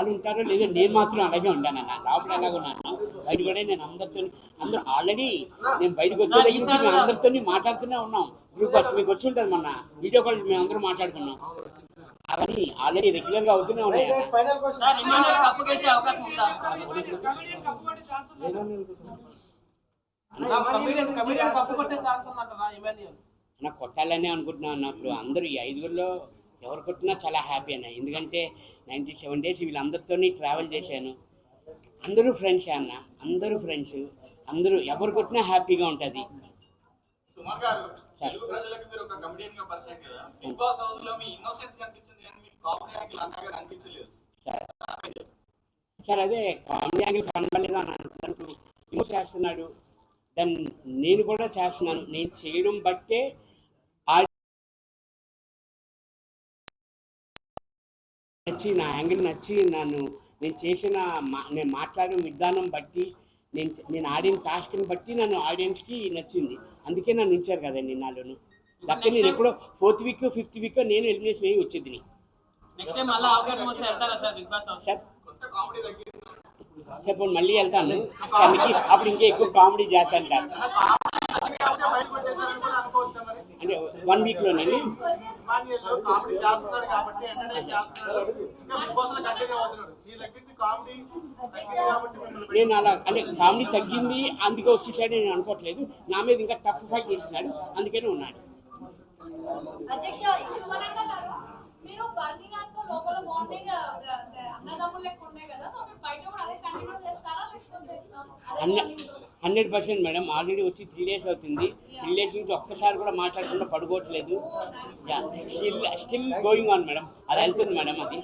వాళ్ళు ఉంటారో లేదో నేను మాత్రం అలాగే ఉంటానన్న. లోపల ఎలాగ ఉన్నాను బయట కూడా నేను అందరూ ఆల్రెడీ నేను బయటకు వచ్చే దగ్గర నుంచి మేము అందరితో మాట్లాడుతూనే ఉన్నాం. గ్రూప్ మీకు వచ్చి ఉంటుంది మొన్న వీడియో కాల్ మేము అందరూ మాట్లాడుకున్నాం. అవన్నీ ఆల్రెడీ రెగ్యులర్ గా అవుతూనే ఉన్నాయి. నాకు కొట్టాలనే అనుకుంటున్నాను అన్నప్పుడు అందరూ ఈ 5గురిలో ఎవరు కొట్టినా చాలా హ్యాపీ అన్న. ఎందుకంటే 97 days వీళ్ళందరితో ట్రావెల్ చేశాను. అందరూ ఫ్రెండ్స్ అన్న, అందరూ ఫ్రెండ్స్, అందరూ ఎవరు కొట్టినా హ్యాపీగా ఉంటుంది. సార్ అదే కామెడీ యాంగిల్ కనబడలేదు అని అంటున్నారు. ఇంకో చేస్తున్నాడు, దాన్ని నేను కూడా చేస్తున్నాను. నేను చేయడం బట్టే నచ్చి నా యాంగిల్ నచ్చి నేను చేసిన నేను మాట్లాడిన విధానం బట్టి నేను ఆడిన టాస్క్ని బట్టి నన్ను ఆడియన్స్కి నచ్చింది. అందుకే నన్ను ఉంచారు కదండి నాలోను. లేకపోతే నేను ఎప్పుడో 4th week 5th week నేను ఎలిమినేషన్ అయ్యి వచ్చేది. చెప్పండి మళ్ళీ వెళ్తాను, అప్పుడు ఇంకా ఎక్కువ కామెడీ చేస్తాను సార్. అంటే 1 week లోనే నేను అలా అంటే కామెడీ తగ్గింది అందుకే వచ్చేసాడు నేను అనుకోవట్లేదు. నా మీద ఇంకా టఫ్ ఫైట్ చేస్తున్నాడు, అందుకనే ఉన్నాడు. అన్న 100% మేడం. ఆల్రెడీ వచ్చి 3 days అవుతుంది. 3 days నుంచి ఒక్కసారి కూడా మాట్లాడకుండా పడుకోవట్లేదు. Still going on madam. అది వెళ్తుంది మేడం. అది